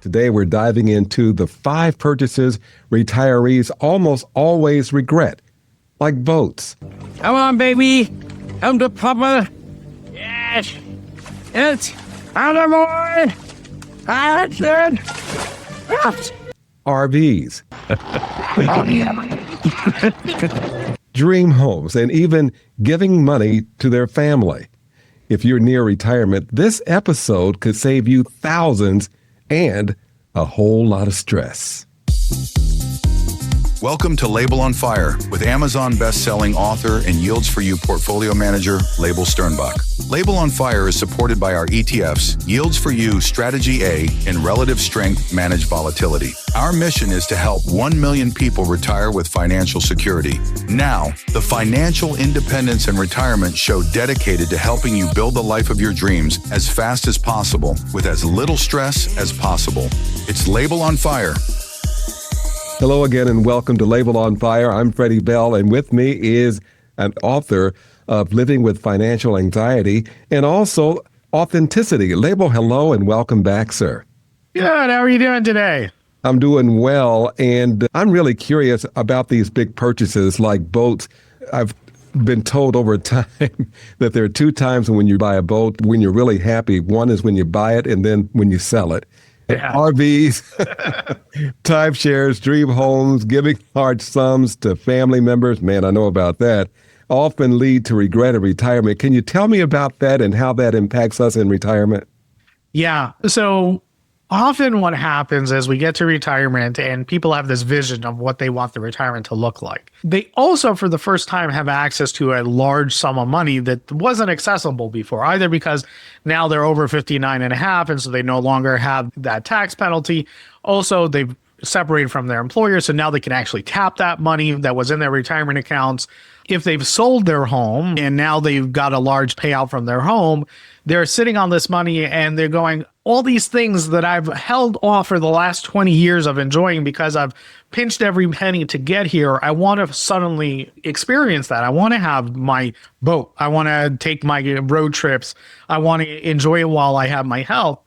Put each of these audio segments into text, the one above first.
Today, we're diving into the 5 purchases retirees almost always regret, like boats. Come on, baby. Come to Papa. Yes. It's Attaboy. Action. RVs. Dream homes, and even giving money to their family. If you're near retirement, this episode could save you thousands and a whole lot of stress. Welcome to Leibel On Fire with Amazon best-selling author and Yields for You portfolio manager, Leibel Sternbach. Leibel On Fire is supported by our ETFs, Yields for You Strategy A, and Relative Strength Managed Volatility. Our mission is to help 1 million people retire with financial security. Now, the Financial Independence and Retirement Show dedicated to helping you build the life of your dreams as fast as possible with as little stress as possible. It's Leibel On Fire. Hello again and welcome to Leibel On Fire. I'm Freddie Bell, and with me is an author of Living with Financial Anxiety and also Authenticity. Leibel, hello and welcome back, sir. Good. How are you doing today? I'm doing well, and I'm really curious about these big purchases like boats. I've been told over time that there are 2 times when you buy a boat when you're really happy. One is when you buy it and then when you sell it. Yeah. RVs, timeshares, dream homes, giving large sums to family members, man, I know about that, often lead to regret of retirement. Can you tell me about that and how that impacts us in retirement? Yeah. So often what happens is we get to retirement and people have this vision of what they want the retirement to look like. They also, for the first time, have access to a large sum of money that wasn't accessible before, either because now they're over 59 and a half, and so they no longer have that tax penalty. Also, they've separated from their employer, so now they can actually tap that money that was in their retirement accounts. If they've sold their home and now they've got a large payout from their home, they're sitting on this money and they're going, all these things that I've held off for the last 20 years of enjoying because I've pinched every penny to get here, I want to suddenly experience that. I want to have my boat. I want to take my road trips. I want to enjoy it while I have my health.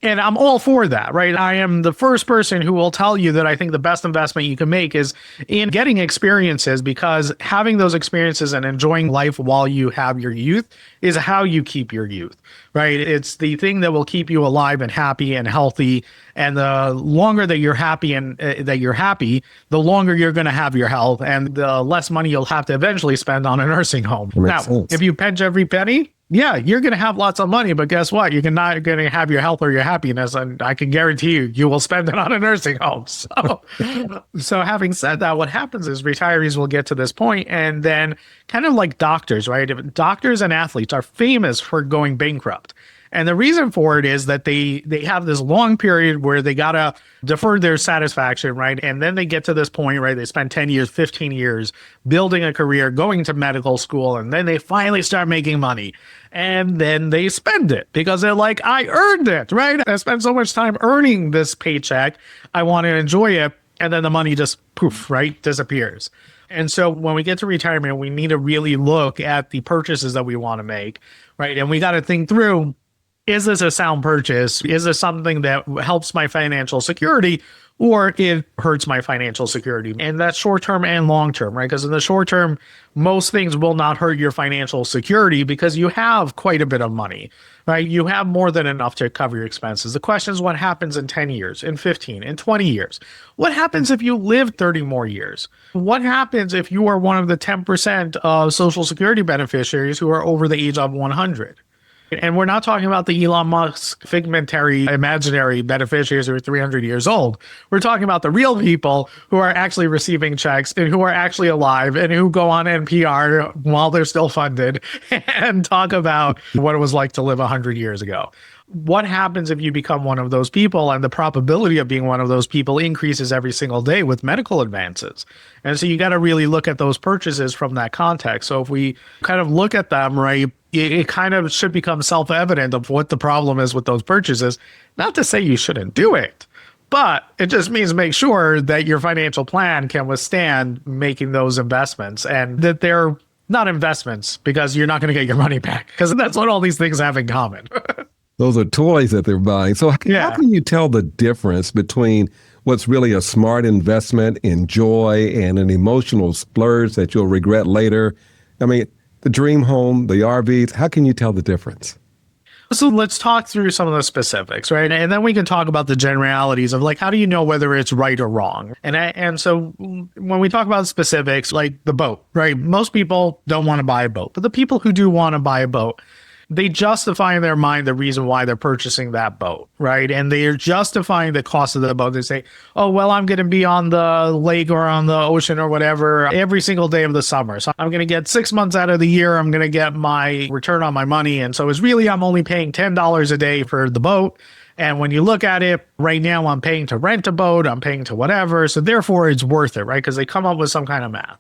And I'm all for that, right? I am the first person who will tell you that I think the best investment you can make is in getting experiences, because having those experiences and enjoying life while you have your youth is how you keep your youth, right? It's the thing that will keep you alive and happy and healthy. And the longer that you're happy the longer you're going to have your health and the less money you'll have to eventually spend on a nursing home. Now, if you pinch every penny, yeah, you're going to have lots of money, but guess what? You're not going to have your health or your happiness, and I can guarantee you will spend it on a nursing home. So having said that, what happens is retirees will get to this point, and then kind of like doctors, right? Doctors and athletes are famous for going bankrupt. And the reason for it is that they have this long period where they got to defer their satisfaction, right? And then they get to this point, right? They spend 10 years, 15 years building a career, going to medical school, and then they finally start making money. And then they spend it because they're like, I earned it, right? I spent so much time earning this paycheck. I want to enjoy it. And then the money just poof, right? Disappears. And so when we get to retirement, we need to really look at the purchases that we want to make, right? And we got to think through, is this a sound purchase? Is this something that helps my financial security, or it hurts my financial security? And that's short-term and long-term, right? Because in the short term, most things will not hurt your financial security because you have quite a bit of money, right? You have more than enough to cover your expenses. The question is what happens in 10 years, in 15, in 20 years? What happens if you live 30 more years? What happens if you are one of the 10% of Social Security beneficiaries who are over the age of 100? And we're not talking about the Elon Musk figmentary imaginary beneficiaries who are 300 years old. We're talking about the real people who are actually receiving checks and who are actually alive and who go on NPR while they're still funded and talk about what it was like to live 100 years ago. What happens if you become one of those people? And the probability of being one of those people increases every single day with medical advances. And so you got to really look at those purchases from that context. So if we kind of look at them, right, it kind of should become self-evident of what the problem is with those purchases. Not to say you shouldn't do it, but it just means make sure that your financial plan can withstand making those investments and that they're not investments because you're not going to get your money back, because that's what all these things have in common. Those are toys that they're buying. So how Yeah. can you tell the difference between what's really a smart investment in joy and an emotional splurge that you'll regret later? I mean, the dream home, the RVs, how can you tell the difference? So let's talk through some of the specifics, right? And then we can talk about the generalities of like, how do you know whether it's right or wrong? And so when we talk about specifics, like the boat, right? Most people don't want to buy a boat, but the people who do want to buy a boat, they justify in their mind the reason why they're purchasing that boat, right? And they are justifying the cost of the boat. They say, oh, well, I'm going to be on the lake or on the ocean or whatever every single day of the summer. So I'm going to get 6 months out of the year. I'm going to get my return on my money. And so it's really, I'm only paying $10 a day for the boat. And when you look at it right now, I'm paying to rent a boat, I'm paying to whatever. So therefore it's worth it, right? Because they come up with some kind of math.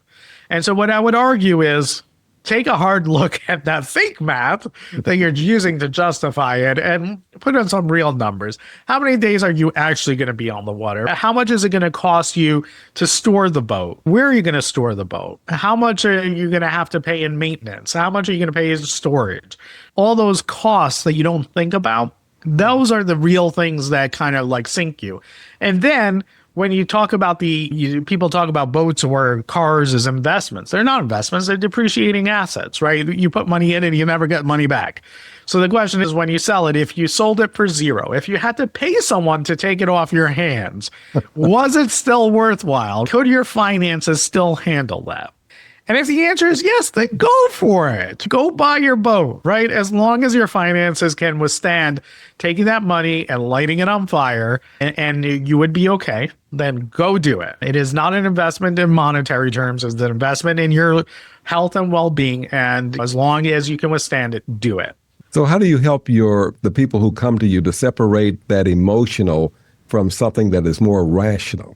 And so what I would argue is, take a hard look at that fake math that you're using to justify it and put in some real numbers. How many days are you actually going to be on the water? How much is it going to cost you to store the boat? Where are you going to store the boat? How much are you going to have to pay in maintenance? How much are you going to pay in storage? All those costs that you don't think about, those are the real things that kind of like sink you. And then when you talk about people talk about boats or cars as investments. They're not investments, they're depreciating assets, right? You put money in and you never get money back. So the question is, when you sell it, if you sold it for zero, if you had to pay someone to take it off your hands, was it still worthwhile? Could your finances still handle that? And if the answer is yes, then go for it. Go buy your boat, right? As long as your finances can withstand taking that money and lighting it on fire and you would be okay, then go do it. It is not an investment in monetary terms. It's an investment in your health and well-being. And as long as you can withstand it, do it. So how do you help the people who come to you to separate that emotional from something that is more rational?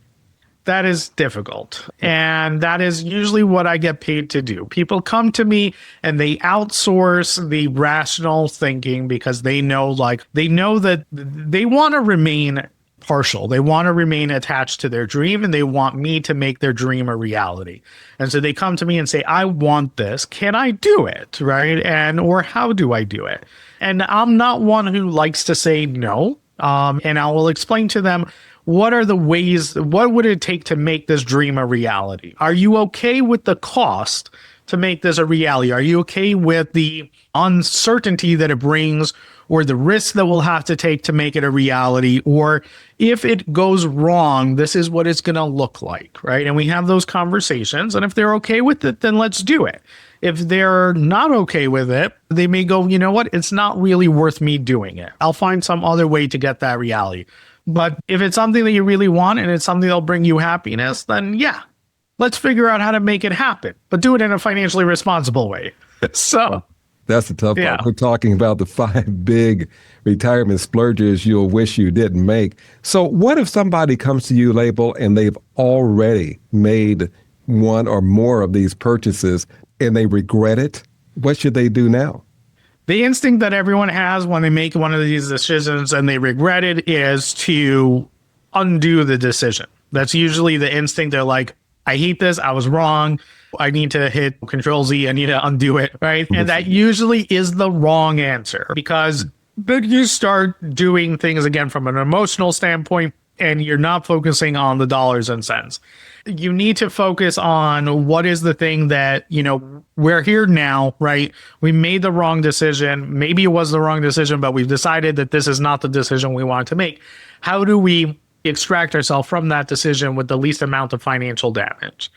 That is difficult. And that is usually what I get paid to do. People come to me and they outsource the rational thinking because they know that they want to remain partial. They want to remain attached to their dream and they want me to make their dream a reality. And so they come to me and say, I want this. Can I do it? Right? Or how do I do it? And I'm not one who likes to say no. And I will explain to them, what are the ways, what would it take to make this dream a reality? Are you okay with the cost to make this a reality? Are you okay with the uncertainty that it brings or the risk that we'll have to take to make it a reality? Or if it goes wrong, this is what it's going to look like, right? And we have those conversations. And if they're okay with it, then let's do it. If they're not okay with it, they may go, you know what? It's not really worth me doing it. I'll find some other way to get that reality. But if it's something that you really want and it's something that'll bring you happiness, then yeah, let's figure out how to make it happen, but do it in a financially responsible way. So that's the tough part. We're talking about the 5 big retirement splurges you'll wish you didn't make. So what if somebody comes to you, Leibel, and they've already made one or more of these purchases and they regret it? What should they do now? The instinct that everyone has when they make one of these decisions and they regret it is to undo the decision. That's usually the instinct. They're like, I hate this. I was wrong. I need to hit Control Z. I need to undo it, right? And that usually is the wrong answer because then you start doing things again from an emotional standpoint and you're not focusing on the dollars and cents. You need to focus on what is the thing that, we're here now, right? We made the wrong decision. Maybe it was the wrong decision, but we've decided that this is not the decision we want to make. How do we extract ourselves from that decision with the least amount of financial damage?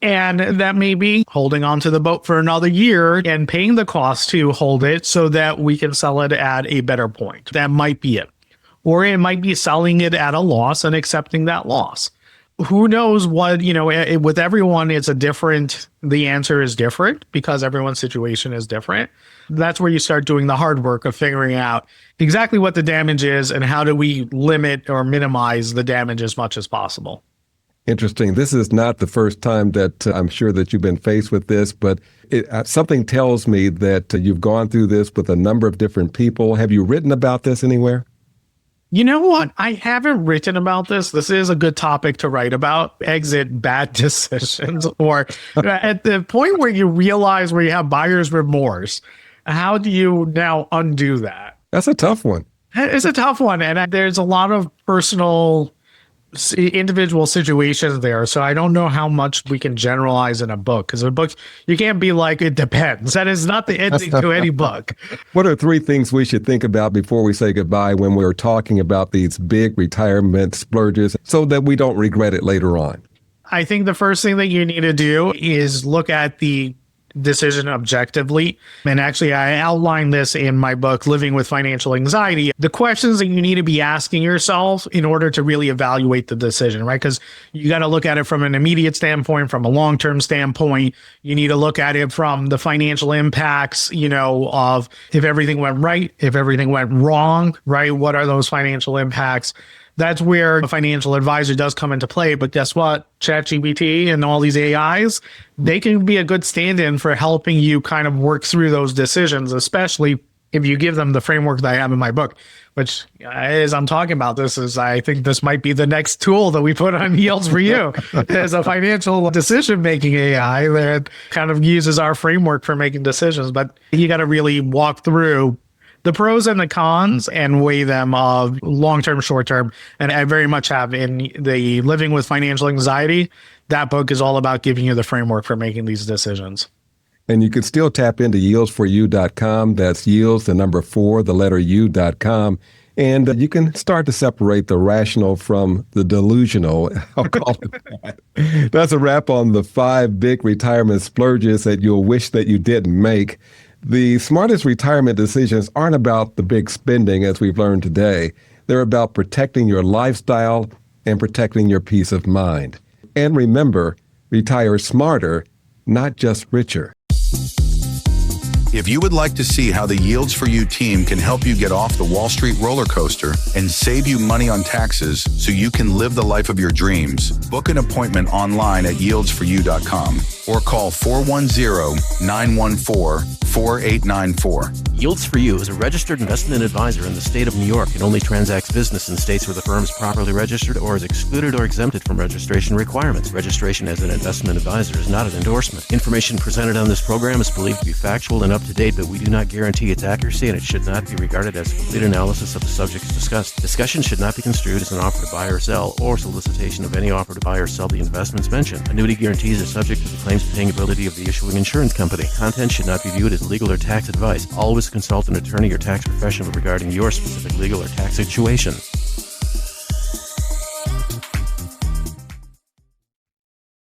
And that may be holding on to the boat for another year and paying the cost to hold it so that we can sell it at a better point. That might be it. Or it might be selling it at a loss and accepting that loss. Who knows what, with everyone, the answer is different because everyone's situation is different. That's where you start doing the hard work of figuring out exactly what the damage is and how do we limit or minimize the damage as much as possible. Interesting. This is not the first time that I'm sure that you've been faced with this, but something tells me that you've gone through this with a number of different people. Have you written about this anywhere? You know what? I haven't written about this. This is a good topic to write about. Exit bad decisions or at the point where you realize where you have buyer's remorse. How do you now undo that? That's a tough one. It's a tough one. And there's a lot of personal individual situations there. So I don't know how much we can generalize in a book, because a book, you can't be like, it depends. That is not the ending to any book. What are 3 things we should think about before we say goodbye when we're talking about these big retirement splurges so that we don't regret it later on? I think the first thing that you need to do is look at the decision objectively. And actually, I outlined this in my book, Living with Financial Anxiety. The questions that you need to be asking yourself in order to really evaluate the decision, right? Because you got to look at it from an immediate standpoint, from a long-term standpoint. You need to look at it from the financial impacts, of if everything went right, if everything went wrong, right? What are those financial impacts? That's where a financial advisor does come into play. But guess what? ChatGPT and all these AIs, they can be a good stand-in for helping you kind of work through those decisions, especially if you give them the framework that I have in my book, which as I'm talking about this is, I think this might be the next tool that we put on Yields for You as a financial decision-making AI that kind of uses our framework for making decisions. But you got to really walk through the pros and the cons and weigh them of long-term, short-term. And I very much have in the Living with Financial Anxiety, that book is all about giving you the framework for making these decisions. And you can still tap into yieldsforyou.com. That's yields, the number 4, the letter u.com. And you can start to separate the rational from the delusional. I'll call it that. That's a wrap on the 5 big retirement splurges that you'll wish that you didn't make. The smartest retirement decisions aren't about the big spending, as we've learned today. They're about protecting your lifestyle and protecting your peace of mind. And remember, retire smarter, not just richer. If you would like to see how the Yields for You team can help you get off the Wall Street roller coaster and save you money on taxes so you can live the life of your dreams, book an appointment online at yieldsforyou.com or call 410-914-4894. Yields for You is a registered investment advisor in the state of New York and only transacts business in states where the firm is properly registered or is excluded or exempted from registration requirements. Registration as an investment advisor is not an endorsement. Information presented on this program is believed to be factual and up to date, but we do not guarantee its accuracy, and it should not be regarded as a complete analysis of the subjects discussed. Discussion should not be construed as an offer to buy or sell or solicitation of any offer to buy or sell the investments mentioned. Annuity guarantees are subject to the claims paying ability of the issuing insurance company. Content should not be viewed as legal or tax advice. Always consult an attorney or tax professional regarding your specific legal or tax situation.